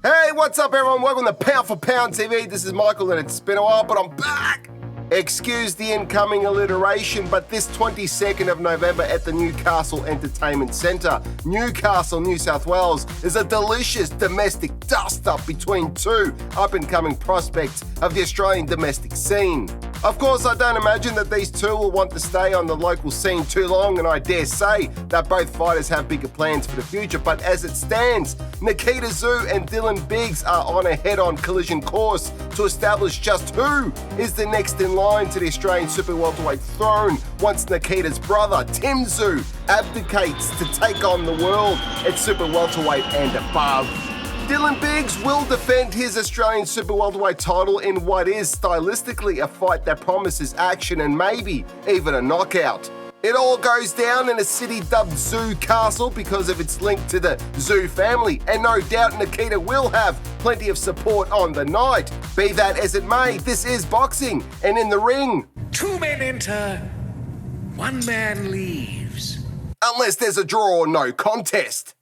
Hey, what's up everyone? Welcome to P4P TV. This is Michael and it's been a while, but I'm back! Excuse the incoming alliteration, but this 22nd of November at the Newcastle Entertainment Centre, Newcastle, New South Wales, is a delicious domestic dust-up between two up-and-coming prospects of the Australian domestic scene. Of course, I don't imagine that these two will want to stay on the local scene too long, and I dare say that both fighters have bigger plans for the future, but as it stands, Nikita Tszyu and Dylan Biggs are on a head-on collision course to establish just who is the next in line to the Australian Super Welterweight throne once Nikita's brother, Tim Tszyu, abdicates to take on the world at Super Welterweight and above. Dylan Biggs will defend his Australian Super Welterweight title in what is stylistically a fight that promises action and maybe even a knockout. It all goes down in a city dubbed Tszyu Castle because of its link to the Tszyu family, and no doubt Nikita will have plenty of support on the night. Be that as it may, this is boxing, and in the ring, 2 men enter, 1 man leaves. Unless there's a draw or no contest.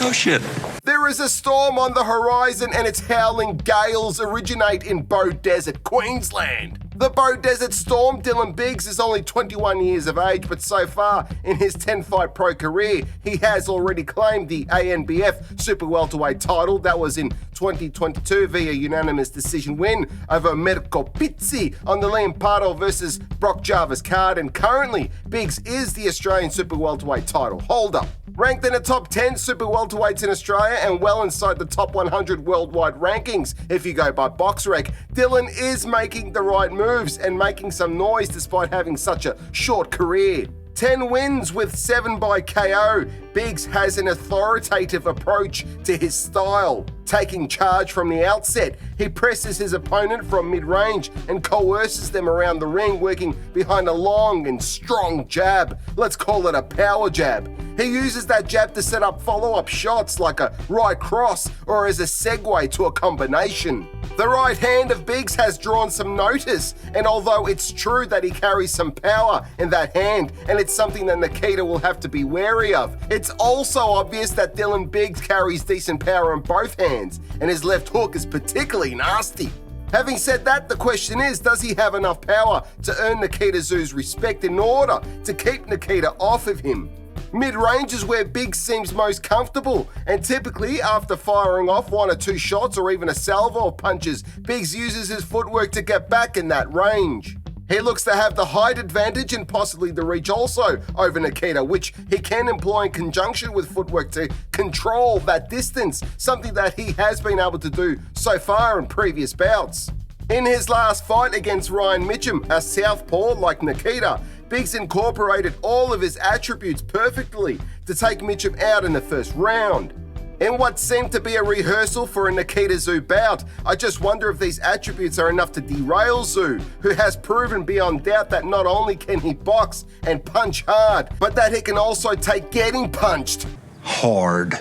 Oh shit. There is a storm on the horizon and its howling gales originate in Bow Desert, Queensland. The Bow Desert Storm, Dylan Biggs, is only 21 years of age, but so far in his 10-fight pro career, he has already claimed the ANBF Super Welterweight title. That was in 2022 via unanimous decision win over Mirko Pizzi on the Liam Pardo versus Brock Jarvis card, and currently Biggs is the Australian Super Welterweight title holder. Ranked in the top 10 super welterweights in Australia and well inside the top 100 worldwide rankings, if you go by BoxRec, Dylan is making the right moves and making some noise despite having such a short career. 10 wins with 7 by KO, Biggs has an authoritative approach to his style. Taking charge from the outset, he presses his opponent from mid-range and coerces them around the ring, working behind a long and strong jab. Let's call it a power jab. He uses that jab to set up follow-up shots like a right cross or as a segue to a combination. The right hand of Biggs has drawn some notice, and although it's true that he carries some power in that hand, and it's something that Nikita will have to be wary of, it's also obvious that Dylan Biggs carries decent power in both hands, and his left hook is particularly nasty. Having said that, the question is, does he have enough power to earn Nikita Tszyu's respect in order to keep Nikita off of him? Mid-range is where Biggs seems most comfortable, and typically after firing off 1 or 2 shots or even a salvo of punches, Biggs uses his footwork to get back in that range. He looks to have the height advantage and possibly the reach also over Nikita, which he can employ in conjunction with footwork to control that distance, something that he has been able to do so far in previous bouts. In his last fight against Ryan Mitchum, a southpaw like Nikita, Biggs incorporated all of his attributes perfectly to take Mitchum out in the first round. In what seemed to be a rehearsal for a Nikita Tszyu bout, I just wonder if these attributes are enough to derail Tszyu, who has proven beyond doubt that not only can he box and punch hard, but that he can also take getting punched Hard.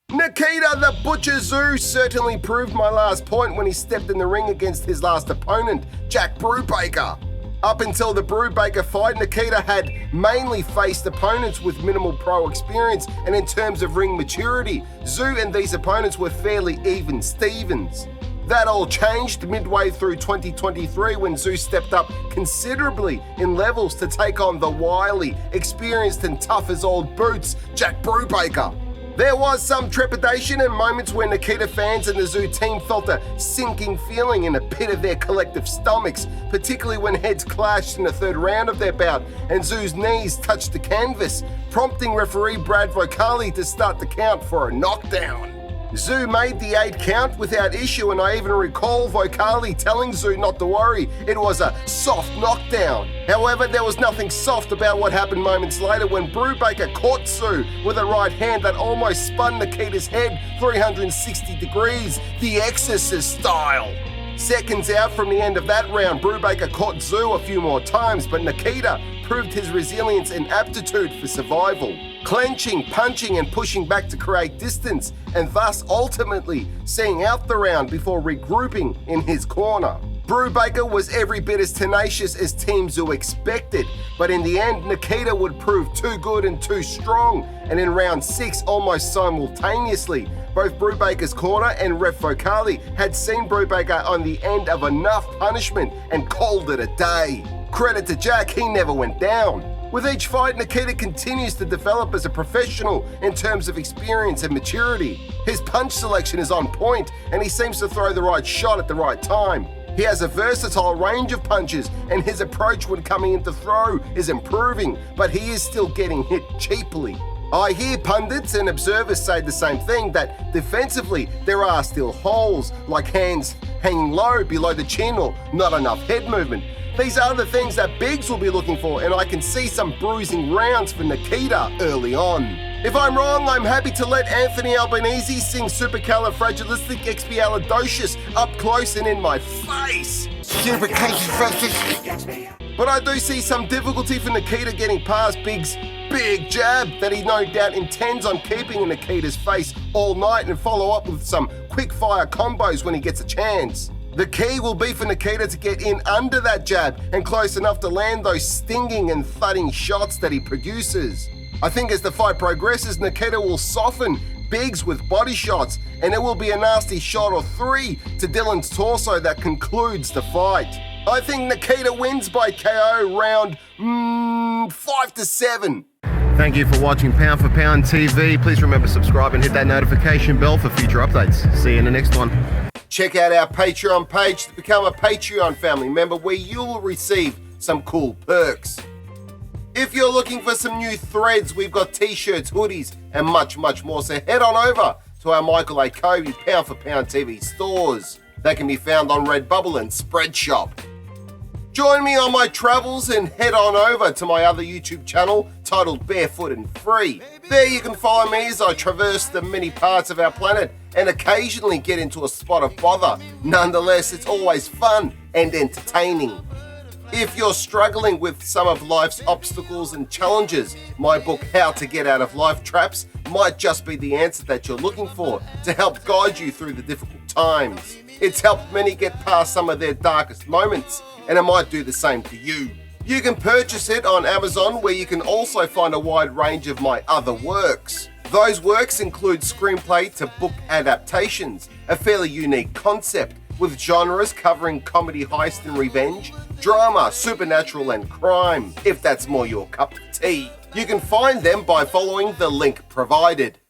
Nikita the Butcher Tszyu certainly proved my last point when he stepped in the ring against his last opponent, Jack Brubaker. Up until the Brubaker fight, Nikita had mainly faced opponents with minimal pro experience, and in terms of ring maturity, Tszyu and these opponents were fairly even Stevens. That all changed midway through 2023 when Tszyu stepped up considerably in levels to take on the wily, experienced and tough as old boots, Jack Brubaker. There was some trepidation and moments where Nikita fans and the Tszyu team felt a sinking feeling in the pit of their collective stomachs, particularly when heads clashed in the 3rd round of their bout and Tszyu's knees touched the canvas, prompting referee Brad Vocali to start the count for a knockdown. Tszyu made the 8 count without issue, and I even recall Vocali telling Tszyu not to worry, it was a soft knockdown. However, there was nothing soft about what happened moments later when Brubaker caught Tszyu with a right hand that almost spun Nikita's head 360 degrees, the Exorcist style. Seconds out from the end of that round, Brubaker caught Tszyu a few more times, but Nikita proved his resilience and aptitude for survival, clenching, punching and pushing back to create distance, and thus ultimately seeing out the round before regrouping in his corner. Brubaker was every bit as tenacious as Team Tszyu expected, but in the end, Nikita would prove too good and too strong, and in round 6, almost simultaneously, both Brubaker's corner and Ref Vocali had seen Brubaker on the end of enough punishment and called it a day. Credit to Jack, he never went down. With each fight, Nikita continues to develop as a professional in terms of experience and maturity. His punch selection is on point, and he seems to throw the right shot at the right time. He has a versatile range of punches, and his approach when coming into throw is improving, but he is still getting hit cheaply. I hear pundits and observers say the same thing, that defensively there are still holes, like hands hanging low below the chin or not enough head movement. These are the things that Biggs will be looking for, and I can see some bruising rounds for Nikita early on. If I'm wrong, I'm happy to let Anthony Albanese sing Supercalifragilisticexpialidocious up close and in my face. But I do see some difficulty for Nikita getting past Biggs' big jab that he no doubt intends on keeping in Nikita's face all night and follow up with some quick-fire combos when he gets a chance. The key will be for Nikita to get in under that jab and close enough to land those stinging and thudding shots that he produces. I think as the fight progresses, Nikita will soften Biggs with body shots, and it will be a nasty shot or 3 to Dylan's torso that concludes the fight. I think Nikita wins by KO round 5-7. Thank you for watching Pound for Pound TV. Please remember to subscribe and hit that notification bell for future updates. See you in the next one. Check out our Patreon page to become a Patreon family member, where you will receive some cool perks. If you're looking for some new threads, we've got t-shirts, hoodies, and much, much more. So head on over to our Michael Akobi Pound for Pound TV stores. They can be found on Redbubble and Spreadshop. Join me on my travels and head on over to my other YouTube channel titled Barefoot and Free. There you can follow me as I traverse the many parts of our planet and occasionally get into a spot of bother. Nonetheless, it's always fun and entertaining. If you're struggling with some of life's obstacles and challenges, my book How to Get Out of Life Traps might just be the answer that you're looking for to help guide you through the difficult times. It's helped many get past some of their darkest moments, and it might do the same to you. You can purchase it on Amazon, where you can also find a wide range of my other works. Those works include screenplay to book adaptations, a fairly unique concept, with genres covering comedy, heist and revenge, drama, supernatural and crime, if that's more your cup of tea. You can find them by following the link provided.